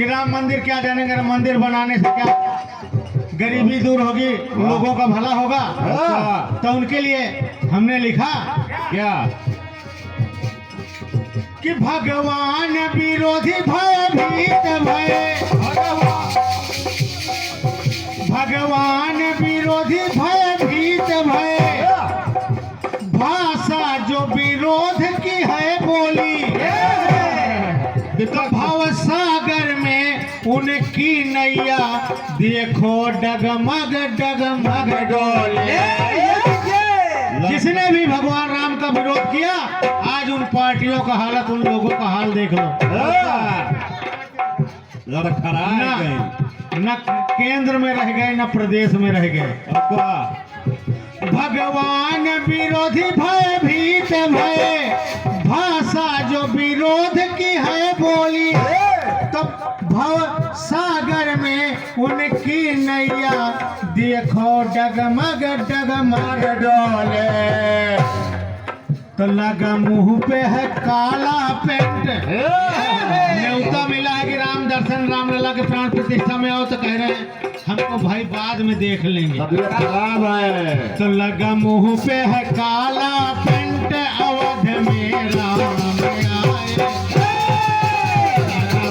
कि राम मंदिर क्या जानेंगे, राम मंदिर बनाने से क्या गरीबी दूर होगी, लोगों का भला होगा। तो उनके लिए हमने लिखा क्या कि भगवान विरोधी भयभीत भय, भगवान विरोधी भयभीत भय, भाषा जो विरोध की है बोली, भव सागर में उनकी नैया देखो डगमग डगमग डोले। जिसने भी भगवान राम का विरोध किया, आज उन पार्टियों का हालत, उन लोगों का हाल देख लो। न केंद्र में रह गए, न प्रदेश में रह गए। भगवान विरोधी भयभीत भय, भाषा जो विरोध की है बोली, तो भव सागर में उनकी नैया देखो डगमग डगमग डोले। तो लगा मुंह पे है काला पेंट, न्योता मिला है कि राम दर्शन रामलला के प्राण प्रतिष्ठा में आओ, तो कह रहे हैं हमको भाई बाद में देख लेंगे, खराब है। तो लगा मुंह पे है काला पेंट, अवध में राम आए।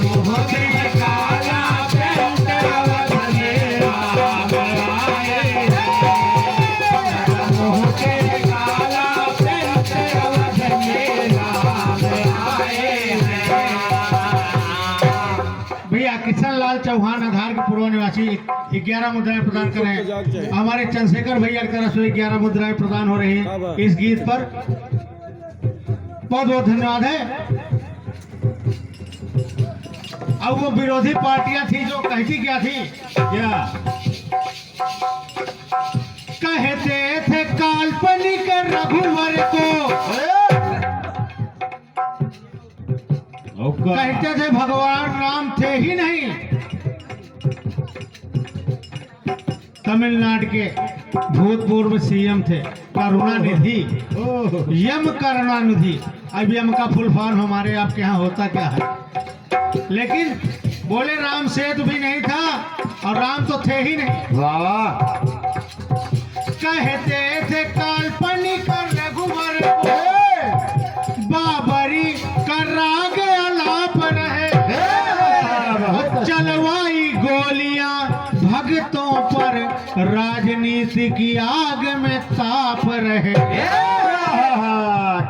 मुंह पे है काला पेंट, अवध में राम आए। मुंह पे है काला पेंट, अवध में राम आए। भैया किशन लाल चौहान आधार के पूर्व निवासी 11 मुद्राएं प्रदान कर रहे हैं। हमारे चंद्रशेखर भैया की तरफ से 11 मुद्राएं प्रदान हो रही हैं इस गीत पर। बहुत बहुत धन्यवाद है। अब वो विरोधी पार्टियां थी जो कहती क्या थी, क्या कहते थे काल्पनिक रघुवर को, कहते थे भगवान राम थे ही नहीं। तमिलनाडु के भूतपूर्व सीएम थे करुणानिधि, यम करुणानिधि। अब यम का फुल फॉर्म हमारे आपके यहाँ होता क्या है, लेकिन बोले राम सेतु भी नहीं था और राम तो थे ही नहीं। वाह। कहते थे काल्पनिक रघुवर को, बाबरी का राग अलाप रहे, चलवाई गोलियां भक्तों पर, राजनीति की आग में ताप रहे।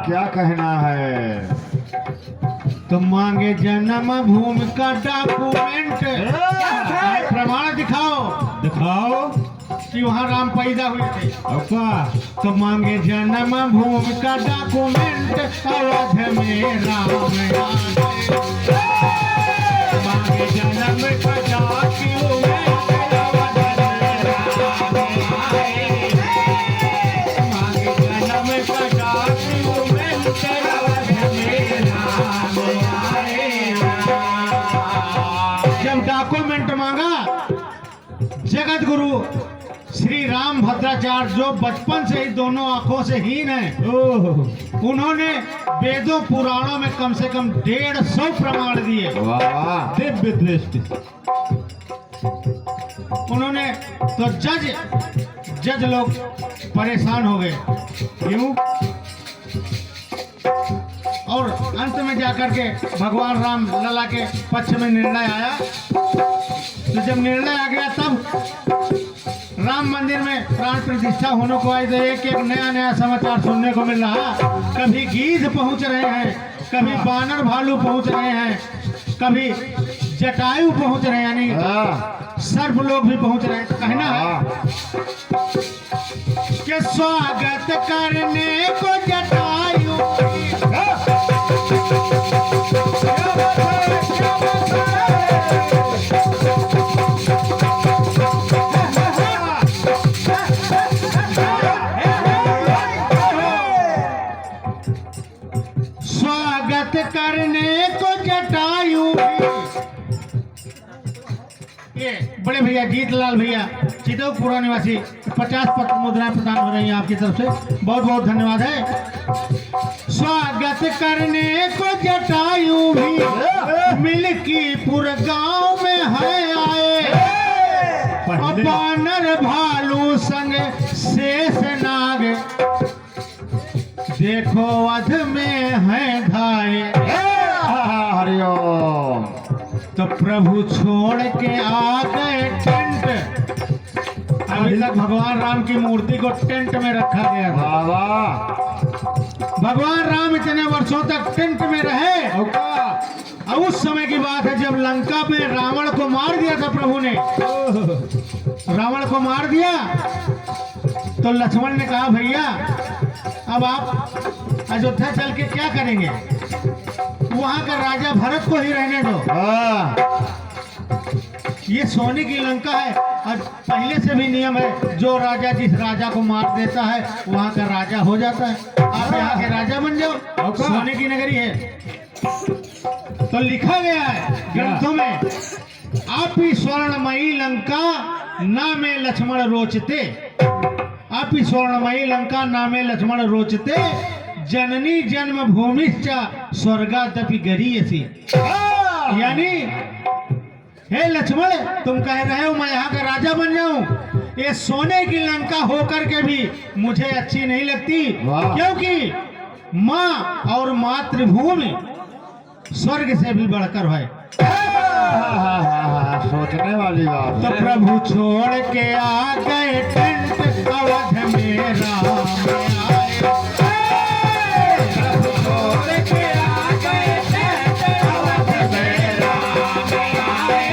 क्या कहना है। तो मांगे जन्म भूमि का डॉक्यूमेंट, प्रमाण दिखाओ, दिखाओ कि वहाँ राम पैदा हुए थे। तो मांगे जन्म भूमि का डॉक्यूमेंट, अवध में राम आए। मांगे जन्म का डॉक्यूमेंट, अवध में राम आए। मांगे जन्म का डॉक्यूमेंट, अवध में राम आए। जब डॉक्यूमेंट मांगा, जगत गुरु श्री राम भद्राचार्य जो बचपन से ही दोनों आंखों से हीन है, उन्होंने वेदों पुराणों में कम से कम 150 प्रमाण दिए, दिव्य दृष्टि। उन्होंने तो जज लोग परेशान हो गए, क्यों? और अंत में जाकर के भगवान राम लला के पक्ष में निर्णय आया। तो जब निर्णय आ गया, तब राम मंदिर में प्राण प्रतिष्ठा होने को आई, तो एक एक नया समाचार सुनने को मिल रहा। कभी गीध पहुंच रहे हैं, कभी बानर भालू पहुंच रहे हैं, कभी जटायु पहुंच रहे हैं, यानी सर्प लोग भी पहुंच रहे हैं। तो कहना है कि स्वागत करने को जटायु, स्वागत करने को जटायु। ये बड़े भैया जीतलाल भैया चितौपुरा निवासी 50 मुद्राएं प्रदान हो रही हैं आपकी तरफ से, बहुत बहुत धन्यवाद है। स्वागत करने को जटायु भी, मिल्कीपुर गांव बानर भालू संग शेष नाग, देखो वध में है घाये। हरिओम। तो प्रभु छोड़ के आ गए टेंट। अभी तक भगवान राम की मूर्ति को टेंट में रखा गया था। बाबा भगवान राम इतने वर्षों तक टेंट में रहे। अब उस समय की बात है जब लंका में रावण को मार दिया था प्रभु ने। रावण को मार दिया तो लक्ष्मण ने कहा भैया अब आप अयोध्या चल के क्या करेंगे, वहां का राजा भरत को ही रहने दो। ये सोने की लंका है और पहले से भी नियम है जो राजा जिस राजा को मार देता है वहां का राजा हो जाता है। आप यहाँ के राजा बन जाओ, सोने की नगरी है। तो लिखा गया है ग्रंथों में, आप ही स्वर्णमयी लंका नामे लक्ष्मण रोचते, आप ही स्वर्णमयी लंका नामे लक्ष्मण रोचते, जननी जन्म भूमिश्च स्वर्गादपि गरीयसी। यानी हे लक्ष्मण तुम कह रहे हो मैं यहाँ का राजा बन जाऊं, ये सोने की लंका होकर के भी मुझे अच्छी नहीं लगती, क्योंकि माँ और मातृभूमि स्वर्ग से भी बढ़कर है। सोचने वाली बात। तो प्रभु छोड़ के आ गए टेंट, अवध में राम आए। प्रभु छोड़ के आ गए टेंट, अवध में राम आए।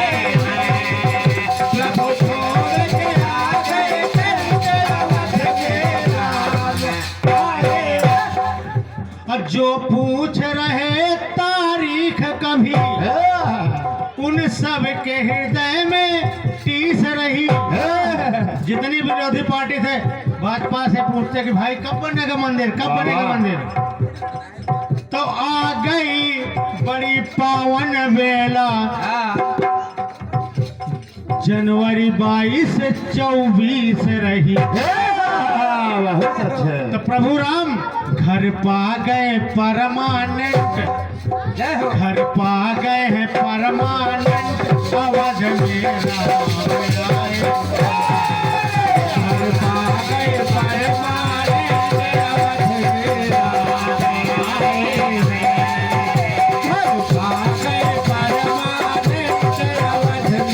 प्रभु छोड़ के आ गए टेंट, अवध में राम आए। और जो पूछ रहे तारीख कभी, उन सब के हृदय में टीस रही। जितनी विरोधी पार्टी थे भाजपा से पूछते कि भाई कब बनेगा मंदिर, कब बनेगा मंदिर। तो आ गई बड़ी पावन बेला, जनवरी 22 से 24 रही। बहुत अच्छे। तो प्रभु राम घर पा गए परमानेंट, घर पा गए हैं परमानेंट, अवध में राम आए।